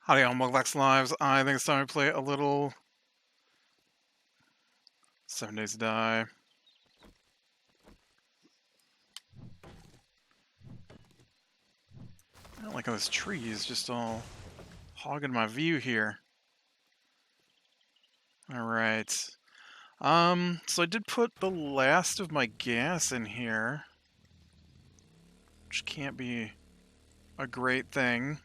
Howdy, all Muglax Lives. I think it's time to play a little 7 Days to Die. I don't like how this tree is just all hogging my view here. Alright. So I did put the last of my gas in here, which can't be a great thing.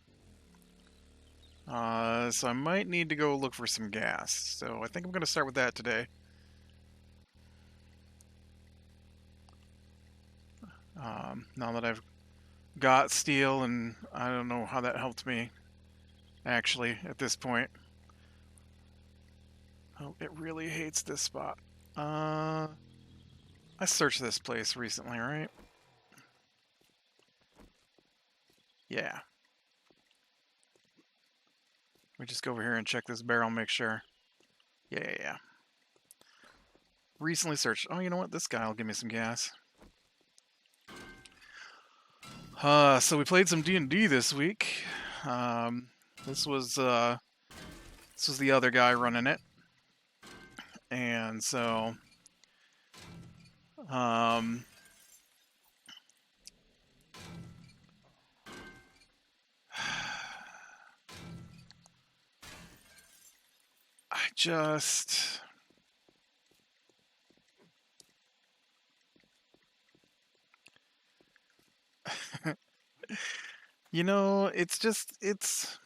So I might need to go look for some gas. So I think I'm going to start with that today. Now that I've got steel, and I don't know how that helped me, actually, at this point. Oh, it really hates this spot. I searched this place recently, right? Yeah. Let me just go over here and check this barrel, make sure. Yeah. Recently searched. Oh, you know what? This guy will give me some gas. So we played some D&D this week. This was the other guy running it, and so I just it's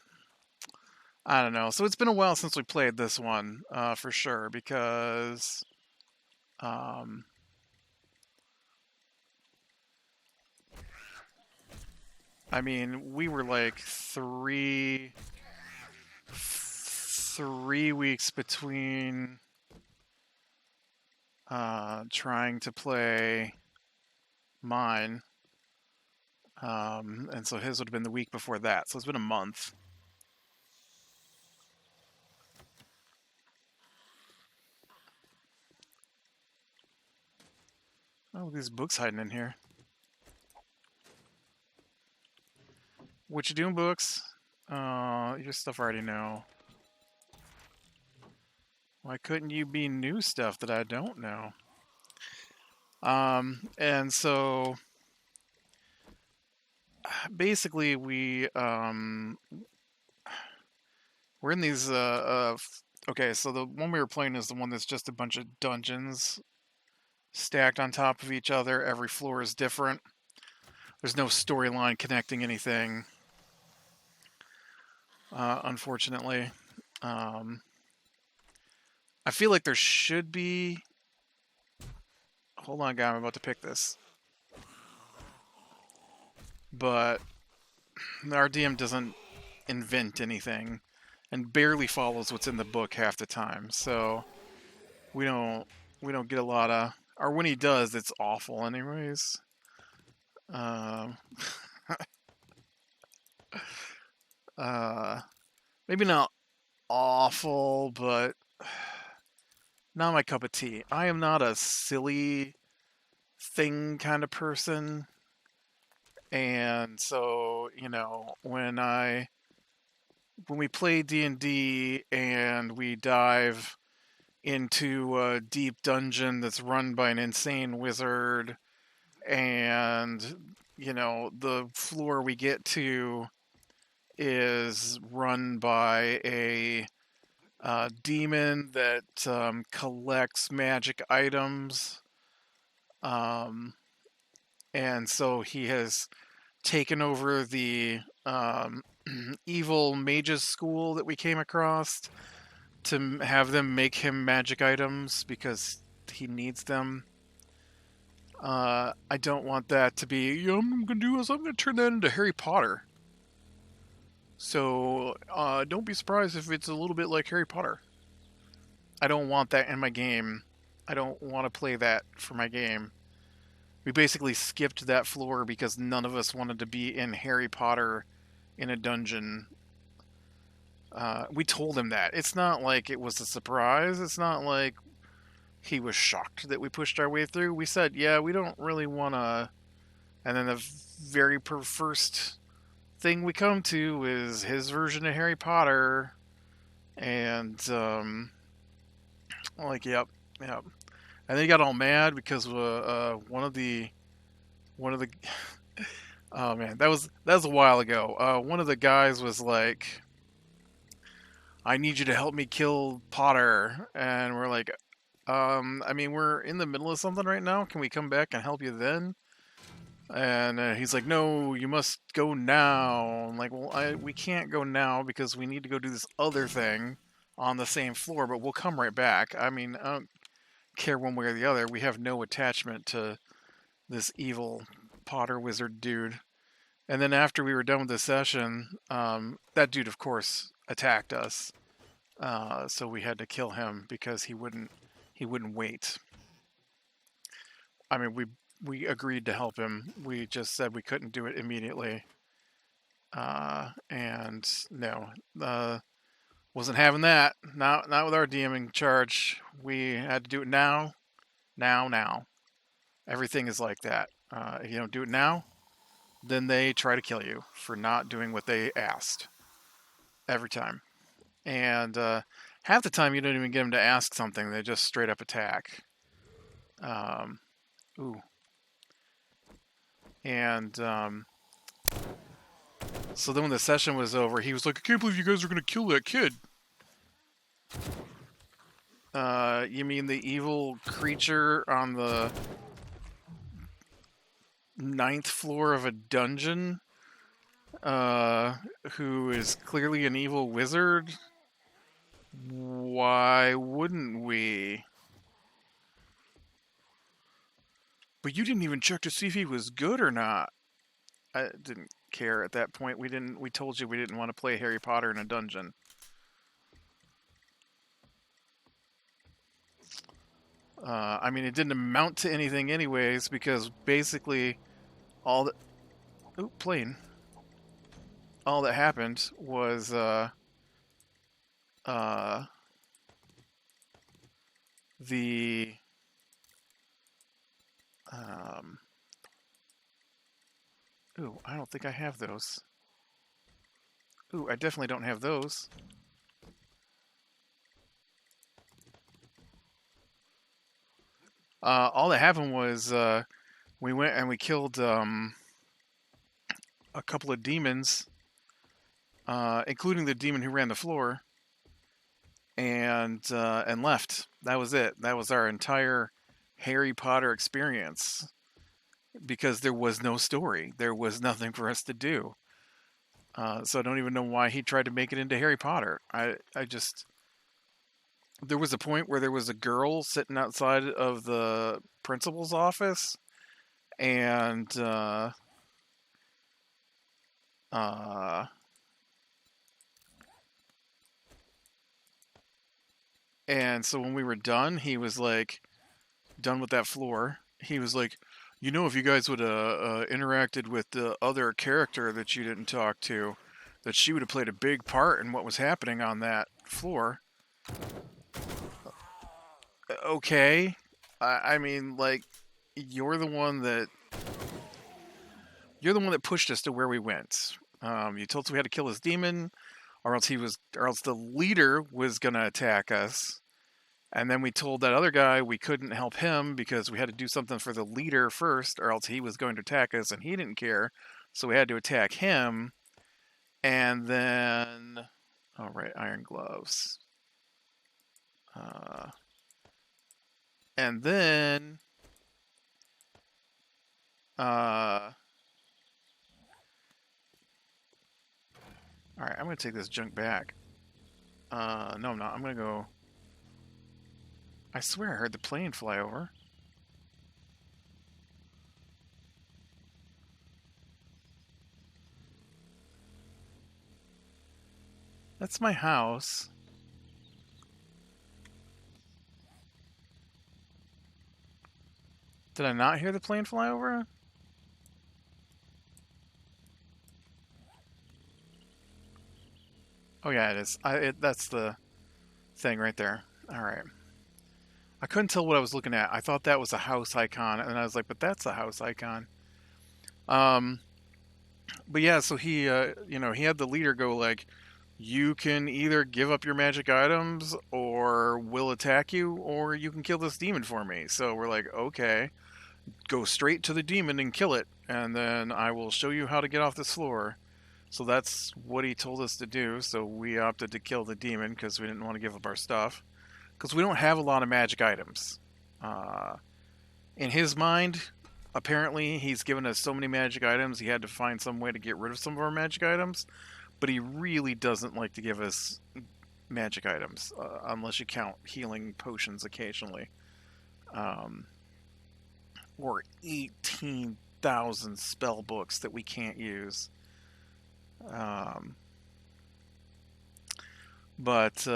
I don't know. So it's been a while since we played this one, for sure, because I mean, we were like three weeks between trying to play mine, and so his would have been the week before that. So it's been a month. Oh, these books hiding in here. What you doing, books? Your stuff I already know. Why couldn't you be new stuff that I don't know? And so basically we're in these okay, so the one we were playing is the one that's just a bunch of dungeons stacked on top of each other. Every floor is different. There's no storyline connecting anything, unfortunately. I feel like there should be. Hold on, guy, I'm about to pick this. But our DM doesn't invent anything and barely follows what's in the book half the time. So we don't get a lot of, or when he does, it's awful anyways. Um, Maybe not awful, but not my cup of tea. I am not a silly thing kind of person. And so, when we play D&D and we dive into a deep dungeon that's run by an insane wizard, and the floor we get to is run by a demon that collects magic items, and so he has taken over the evil mages school that we came across to have them make him magic items because he needs them. I don't want that to be, I'm going to do is I'm going to turn that into Harry Potter. So don't be surprised if it's a little bit like Harry Potter. I don't want that in my game. I don't want to play that for my game. We basically skipped that floor because none of us wanted to be in Harry Potter in a dungeon. We told him that. It's not like it was a surprise. It's not like he was shocked that we pushed our way through. We said, yeah, we don't really want to. And then the very first thing we come to is his version of Harry Potter, and like, yep, yep. And then he got all mad because one of the oh man, that was a while ago. One of the guys was like, "I need you to help me kill Potter," and we're like, I mean, we're in the middle of something right now. Can we come back and help you then?" And he's like, "No, you must go now." I'm like, "Well, we can't go now because we need to go do this other thing on the same floor, but we'll come right back." I mean, I don't care one way or the other. We have no attachment to this evil Potter wizard dude. And then after we were done with the session, that dude, of course, attacked us. So we had to kill him because he wouldn't wait. I mean, we agreed to help him. We just said we couldn't do it immediately. And no, wasn't having that. Not with our DMing charge. We had to do it now, now. Everything is like that. If you don't do it now, then they try to kill you for not doing what they asked every time. And half the time you don't even get them to ask something; they just straight up attack. Um, ooh, and so then when the session was over, he was like, "I can't believe you guys are gonna kill that kid." You mean the evil creature on the ninth floor of a dungeon? Who is clearly an evil wizard? Why wouldn't we? But you didn't even check to see if he was good or not. I didn't care at that point. We told you we didn't want to play Harry Potter in a dungeon. I mean, it didn't amount to anything anyways because basically all that plane. All that happened was uh the um ooh, I don't think I have those. Ooh, I definitely don't have those. All that happened was we went and we killed a couple of demons, including the demon who ran the floor, and left. That was it. That was our entire Harry Potter experience because there was no story. There was nothing for us to do. So I don't even know why he tried to make it into Harry Potter. I just there was a point where there was a girl sitting outside of the principal's office, and uh, and so when we were done, he was like, done with that floor. He was like, if you guys would have interacted with the other character that you didn't talk to, that she would have played a big part in what was happening on that floor. Okay, I mean, like, you're the one that pushed us to where we went. You told us we had to kill this demon, or else the leader was gonna attack us. And then we told that other guy we couldn't help him because we had to do something for the leader first, or else he was going to attack us, and he didn't care. So we had to attack him. And then, all right, iron gloves. And then, all right, I'm gonna take this junk back. No, I'm not. I'm gonna go. I swear I heard the plane fly over. That's my house. Did I not hear the plane fly over? Oh yeah, it is. That's the thing right there. All right. I couldn't tell what I was looking at. I thought that was a house icon, and I was like, but that's a house icon. Um, But yeah, so he, he had the leader go like, you can either give up your magic items or we'll attack you, or you can kill this demon for me. So we're like, okay, go straight to the demon and kill it, and then I will show you how to get off this floor. So that's what he told us to do. So we opted to kill the demon because we didn't want to give up our stuff. Because we don't have a lot of magic items. Uh, in his mind, apparently he's given us so many magic items, he had to find some way to get rid of some of our magic items. But he really doesn't like to give us magic items, unless you count healing potions occasionally. Um, or 18,000 spell books that we can't use. Um, but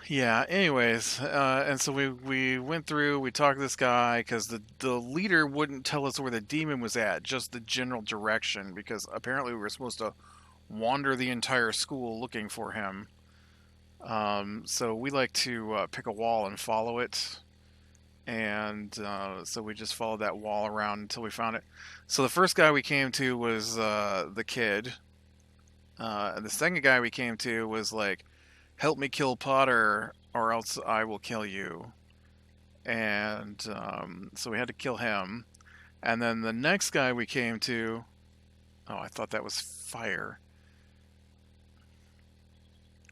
yeah, anyways, and so we went through, we talked to this guy because the leader wouldn't tell us where the demon was at, just the general direction, because apparently we were supposed to wander the entire school looking for him. So we like to pick a wall and follow it, and so we just followed that wall around until we found it. So the first guy we came to was the kid. And the second guy we came to was like, help me kill Potter or else I will kill you. And so we had to kill him. And then the next guy we came to, oh, I thought that was fire.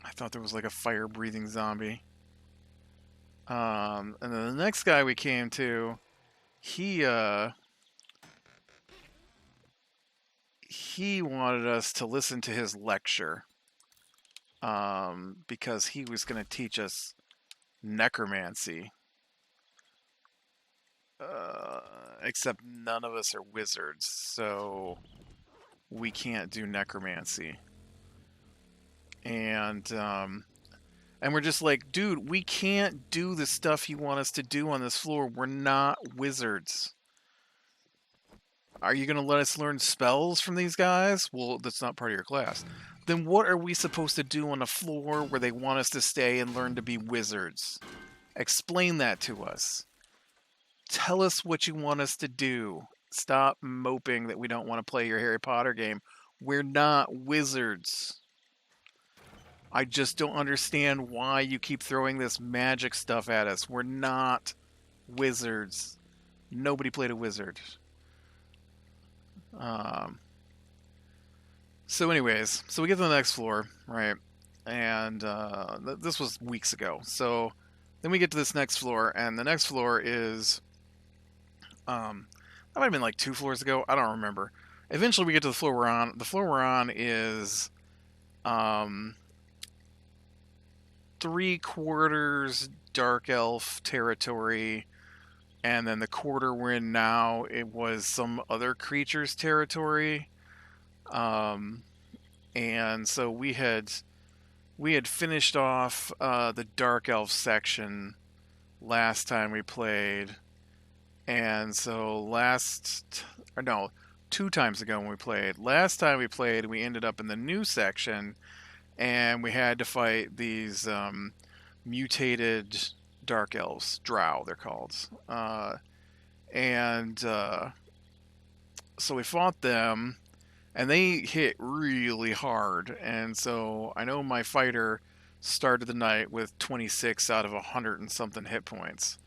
I thought there was like a fire breathing zombie. And then the next guy we came to, he he wanted us to listen to his lecture, because he was going to teach us necromancy. Uh, except none of us are wizards, so we can't do necromancy. And we're just like, dude, we can't do the stuff you want us to do on this floor. We're not wizards. Are you going to let us learn spells from these guys? Well, that's not part of your class. Then what are we supposed to do on a floor where they want us to stay and learn to be wizards? Explain that to us. Tell us what you want us to do. Stop moping that we don't want to play your Harry Potter game. We're not wizards. I just don't understand why you keep throwing this magic stuff at us. We're not wizards. Nobody played a wizard. Um, so, anyways, so we get to the next floor, right? And this was weeks ago. So then we get to this next floor, and the next floor is that might have been like 2 floors ago. I don't remember. Eventually, we get to the floor we're on. The floor we're on is um, 3/4 dark elf territory, and then the quarter we're in now, it was some other creature's territory. Um, and so we had finished off the dark elf section last time we played, and so or no, 2 times ago when we played. Last time we played, we ended up in the new section, and we had to fight these mutated dark elves, drow they're called, and so we fought them, and they hit really hard. And so I know my fighter started the night with 26 out of 100 and something hit points.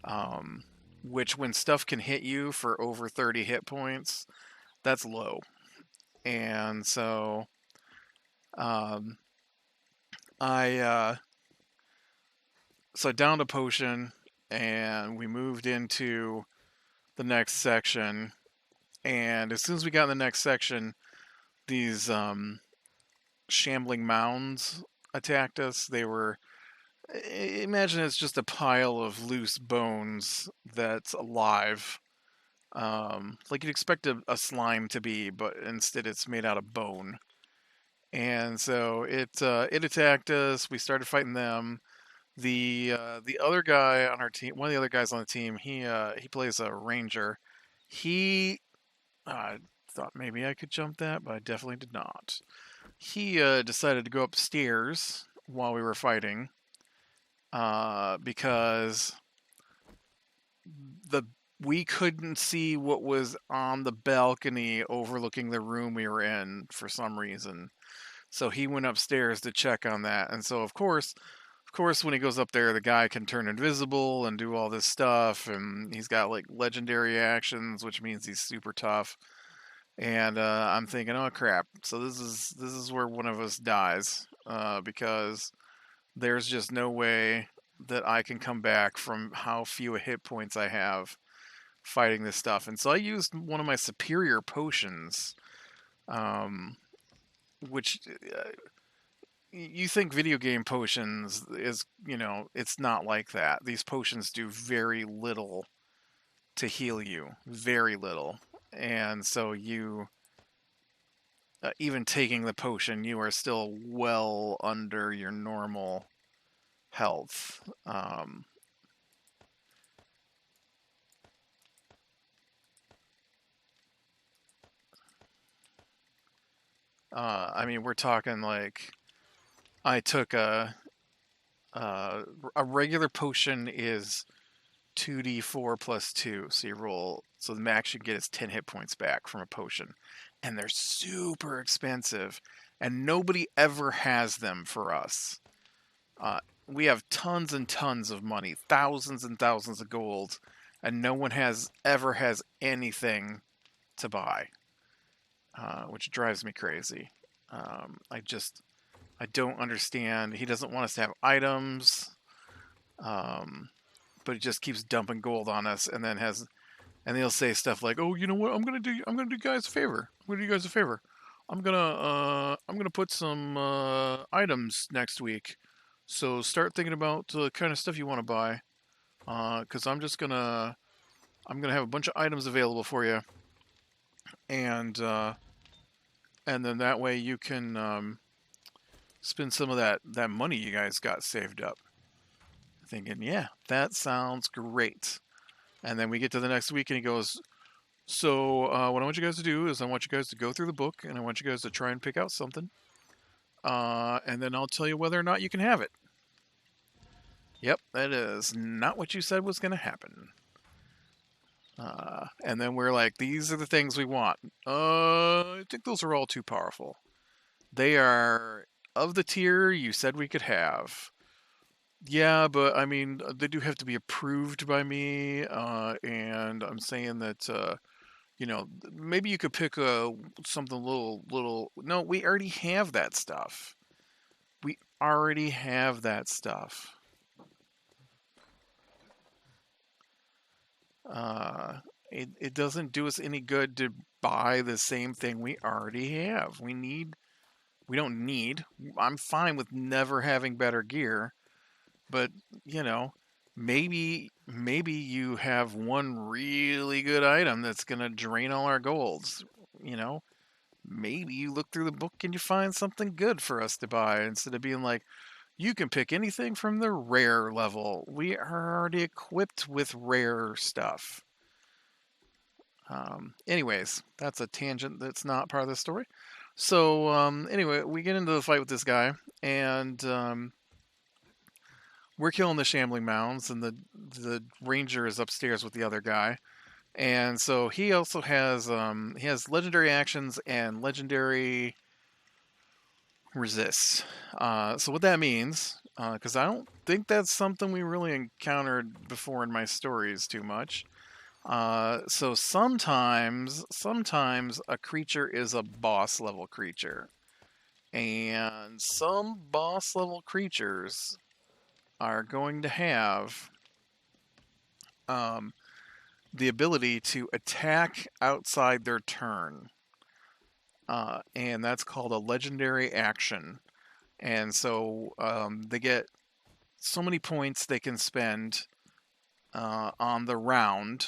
Um, which, when stuff can hit you for over 30 hit points, that's low. And so um, I so I downed a potion, and we moved into the next section. And as soon as we got in the next section, these shambling mounds attacked us. They were, imagine it's just a pile of loose bones that's alive. Like you'd expect a slime to be, but instead it's made out of bone. And so it attacked us. We started fighting them. The other guy on our team, one of the other guys on the team, he plays a ranger. He thought maybe I could jump that, but I definitely did not. He decided to go upstairs while we were fighting, because the we couldn't see what was on the balcony overlooking the room we were in for some reason. So he went upstairs to check on that. And so of course when he goes up there, the guy can turn invisible and do all this stuff, and he's got like legendary actions, which means he's super tough. And I'm thinking, oh crap! So this is where one of us dies, because there's just no way that I can come back from how few hit points I have fighting this stuff. And so I used one of my superior potions, um, which you think video game potions is, it's not like that. These potions do very little to heal you, very little. And so even taking the potion, you are still well under your normal health. I mean, we're talking like I took a regular potion is 2d4 plus 2, so you roll. So the max you get is 10 hit points back from a potion, and they're super expensive, and nobody ever has them for us. Uh, we have tons and tons of money, thousands and thousands of gold, and no one has ever has anything to buy, which drives me crazy. I don't understand. He doesn't want us to have items, um, but he just keeps dumping gold on us, and he'll say stuff like, "Oh, you know what? I'm gonna do you guys a favor. I'm gonna do you guys a favor. I'm gonna put some items next week. So start thinking about the kind of stuff you want to buy, because I'm gonna have a bunch of items available for you, and and then that way you can spend some of that money you guys got saved up." Thinking, yeah, that sounds great. And then we get to the next week, and he goes, "So what I want you guys to do is I want you guys to go through the book, and I want you guys to try and pick out something, and then I'll tell you whether or not you can have it." Yep, that is not what you said was going to happen. And then we're like, "These are the things we want." I think those are all too powerful. They are of the tier you said we could have. Yeah, but I mean, they do have to be approved by me, and I'm saying that maybe you could pick something little. No, we already have that stuff. We already have that stuff. It doesn't do us any good to buy the same thing we already have. We don't need. I'm fine with never having better gear, but you know, maybe you have one really good item that's gonna drain all our golds. You know, maybe you look through the book and you find something good for us to buy instead of being like, you can pick anything from the rare level. We are already equipped with rare stuff. Anyways, that's a tangent that's not part of the story. So, anyway, we get into the fight with this guy, and we're killing the shambling mounds, and the ranger is upstairs with the other guy. And so he has legendary actions and legendary resists. So what that means, because I don't think that's something we really encountered before in my stories too much. So sometimes a creature is a boss level creature, and some boss level creatures are going to have um, the ability to attack outside their turn, and that's called a legendary action. And so they get so many points they can spend on the round,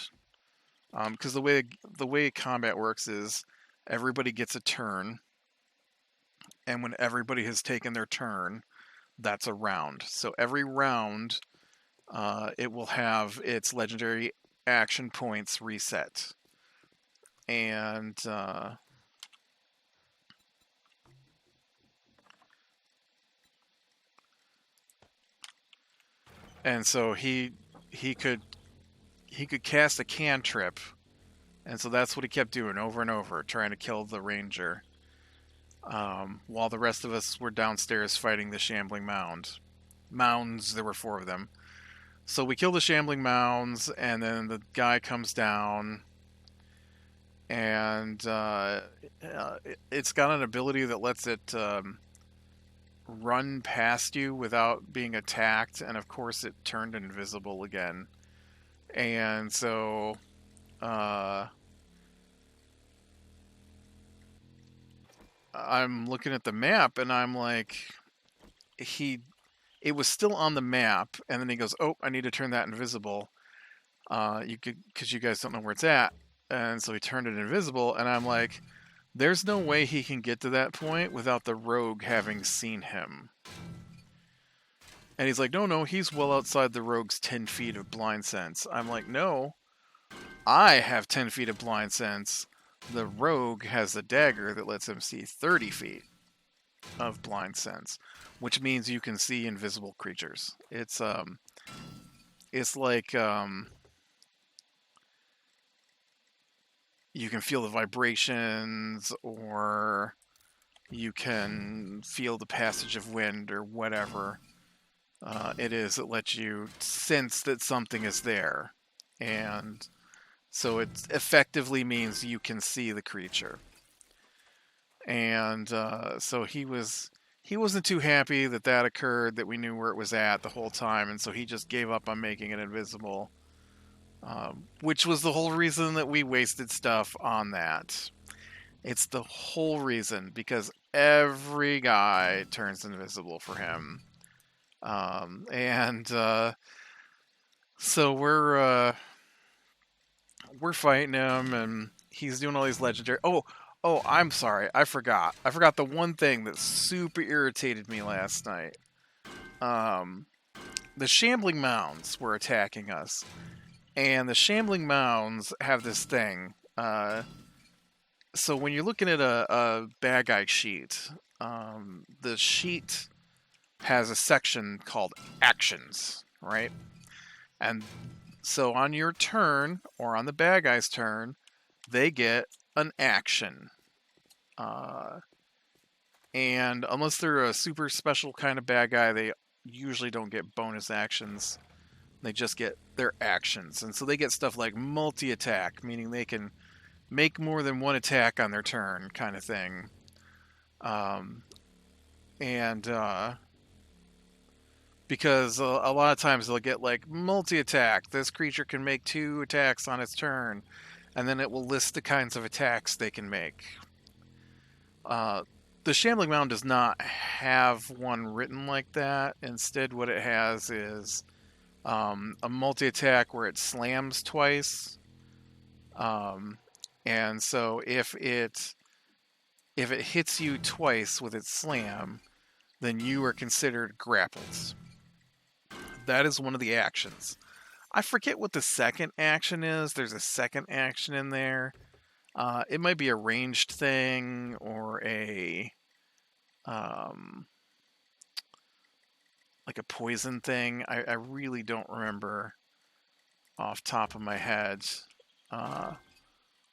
because the way combat works is everybody gets a turn, and when everybody has taken their turn, that's a round. So every round, it will have its legendary action points reset, and so he could he could cast a cantrip, and so that's what he kept doing over and over, trying to kill the ranger. While the rest of us were downstairs fighting the shambling mounds. There were 4 of them. So we kill the shambling mounds, and then the guy comes down, and it's got an ability that lets it run past you without being attacked, and of course it turned invisible again. And so I'm looking at the map, and I'm like, it was still on the map, and then he goes, "Oh, I need to turn that invisible. Because you guys don't know where it's at." And so he turned it invisible, and I'm like, there's no way he can get to that point without the rogue having seen him. And he's like, no, he's well outside the rogue's 10 feet of blind sense. I'm like, no, I have 10 feet of blind sense. The rogue has a dagger that lets him see 30 feet of blind sense, which means you can see invisible creatures. It's like you can feel the vibrations, or you can feel the passage of wind, or whatever it is that lets you sense that something is there. And so it effectively means you can see the creature. And so he wasn't too happy that occurred, that we knew where it was at the whole time, and so he just gave up on making it invisible. Which was the whole reason that we wasted stuff on that. It's the whole reason, because every guy turns invisible for him. So we're fighting him, and he's doing all these legendary. Oh, I'm sorry, I forgot the one thing that super irritated me last night. The shambling mounds were attacking us. And the shambling mounds have this thing. So when you're looking at a bad guy sheet, the sheet has a section called actions, right? And so on your turn, or on the bad guy's turn, they get an action. And unless they're a super special kind of bad guy, they usually don't get bonus actions. They just get their actions. And so they get stuff like multi-attack, meaning they can make more than one attack on their turn, kind of thing. Because a lot of times they'll get like multi-attack. This creature can make 2 attacks on its turn. And then it will list the kinds of attacks they can make. The Shambling Mound does not have one written like that. Instead, what it has is a multi-attack where it slams twice. And so if it hits you twice with its slam, then you are considered grappled. That is one of the actions. I forget what the second action is. There's a second action in there. It might be a ranged thing, or a like a poison thing. I really don't remember off top of my head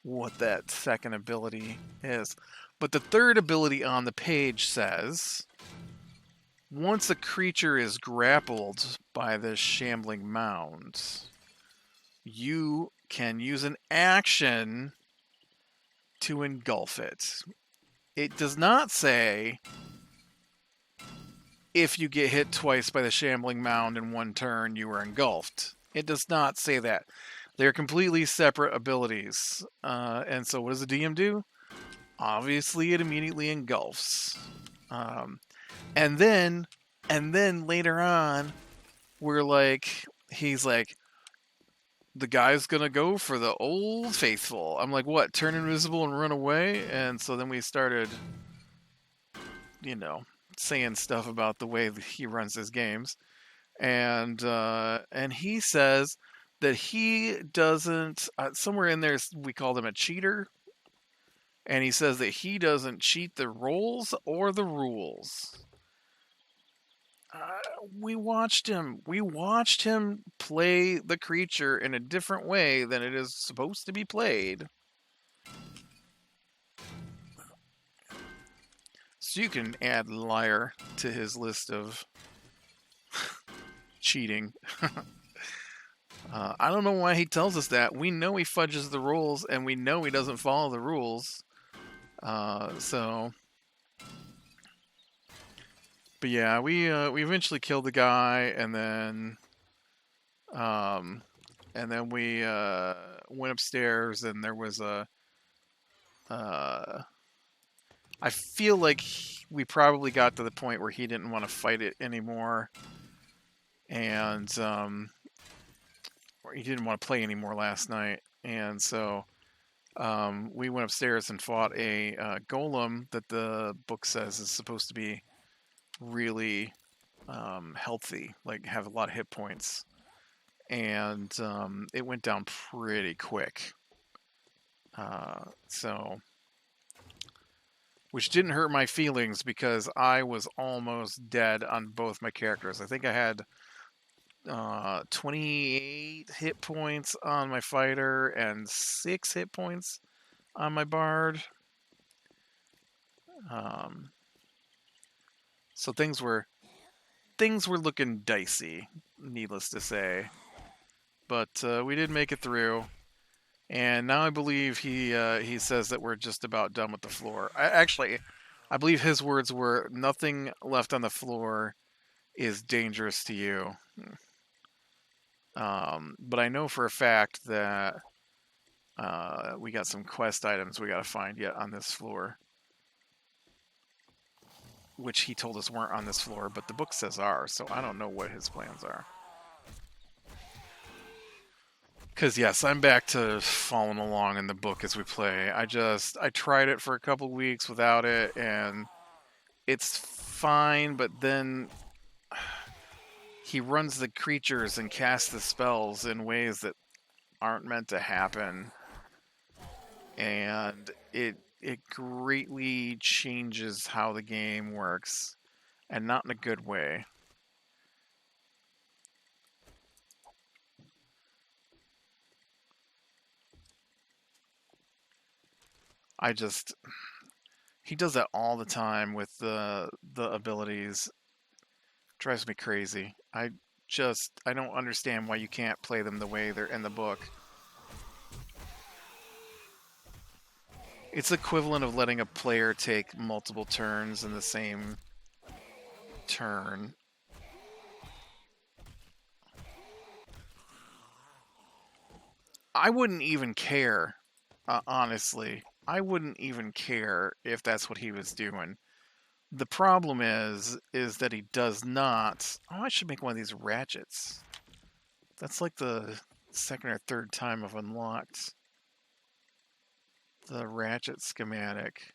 what that second ability is. But the third ability on the page says, once a creature is grappled by the shambling mound, you can use an action to engulf it. It does not say if you get hit twice by the shambling mound in one turn, you are engulfed. It does not say that. They're completely separate abilities. And so what does the DM do? Obviously, it immediately engulfs. And then later on, he's like, the guy's gonna go for the old faithful. I'm like, what? Turn invisible and run away? And so then we started, saying stuff about the way that he runs his games. And he says that he doesn't, somewhere in there we called him a cheater. And he says that he doesn't cheat the rolls or the rules. We watched him. We watched him play the creature in a different way than it is supposed to be played. So you can add liar to his list of cheating. I don't know why he tells us that. We know he fudges the rules, and we know he doesn't follow the rules. So, but yeah, we eventually killed the guy, and then we went upstairs, and there was a. I feel like we probably got to the point where he didn't want to fight it anymore, and or he didn't want to play anymore last night, and so we went upstairs and fought a golem that the book says is supposed to be really healthy, like have a lot of hit points, and it went down pretty quick. So, which didn't hurt my feelings because I was almost dead on both my characters. I think I had 28 hit points on my fighter and 6 hit points on my bard. Um, so things were looking dicey, needless to say. But we did make it through, and now I believe he says that we're just about done with the floor. I believe his words were, "Nothing left on the floor is dangerous to you." But I know for a fact that we got some quest items we got to find yet on this floor, which he told us weren't on this floor, but the book says are, so I don't know what his plans are. Because, yes, I'm back to following along in the book as we play. I tried it for a couple weeks without it, and it's fine, but then he runs the creatures and casts the spells in ways that aren't meant to happen. And it greatly changes how the game works, and not in a good way. He does that all the time with the abilities. Drives me crazy. I don't understand why you can't play them the way they're in the book. It's equivalent of letting a player take multiple turns in the same turn. I wouldn't even care, honestly. I wouldn't even care if that's what he was doing. The problem is that he does not. Oh, I should make one of these ratchets. That's like the second or third time I've unlocked the ratchet schematic.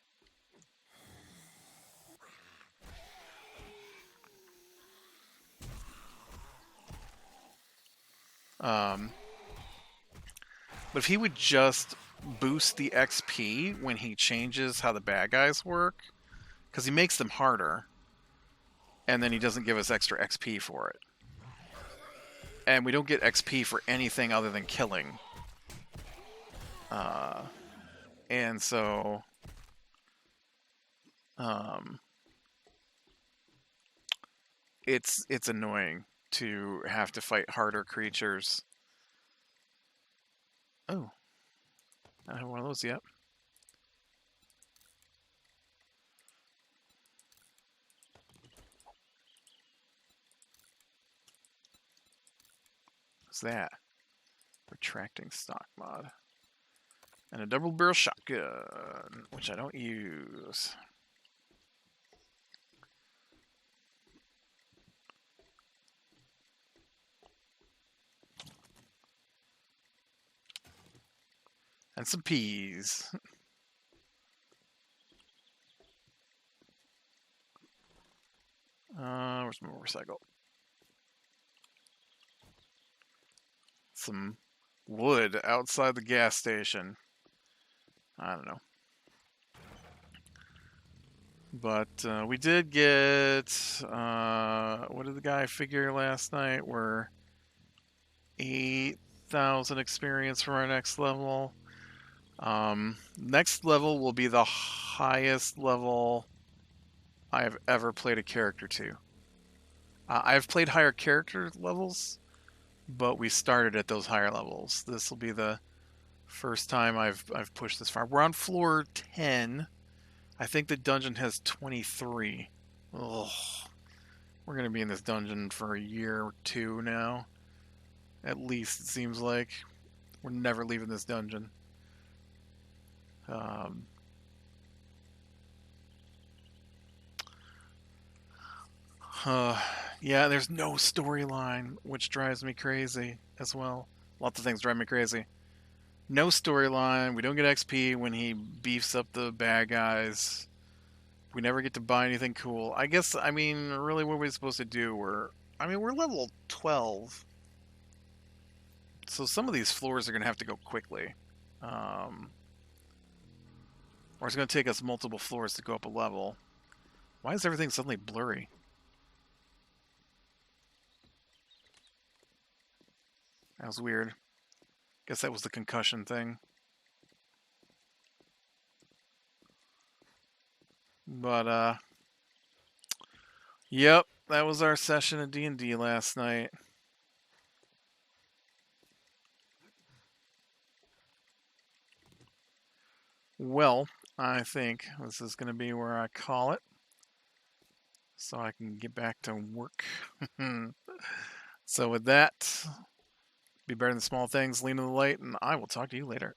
Um, but if he would just boost the XP when he changes how the bad guys work, because he makes them harder, and then he doesn't give us extra XP for it. And we don't get XP for anything other than killing. And so... it's annoying to have to fight harder creatures. Oh, I don't have one of those yet. What's that? Retracting stock mod. And a double barrel shotgun, which I don't use. And some peas. Where's my motorcycle? Some wood outside the gas station. I don't know. But we did get what did the guy figure last night? We're 8,000 experience from our next level. Next level will be the highest level I have ever played a character to. I've played higher character levels, but we started at those higher levels. This will be the first time I've pushed this far. We're on floor 10. I think the dungeon has 23. Ugh. We're gonna be in this dungeon for a year or two now. At least it seems like. We're never leaving this dungeon. Um, uh, yeah, there's no storyline, which drives me crazy as well. Lots of things drive me crazy. No storyline. We don't get XP when he beefs up the bad guys. We never get to buy anything cool. I guess, I mean, really what are we supposed to do? We're level 12. So some of these floors are going to have to go quickly. Or it's going to take us multiple floors to go up a level. Why is everything suddenly blurry? That was weird. Guess that was the concussion thing. But, yep, that was our session of D&D last night. Well, I think this is going to be where I call it, so I can get back to work. So with that, be better than small things, lean to the light, and I will talk to you later.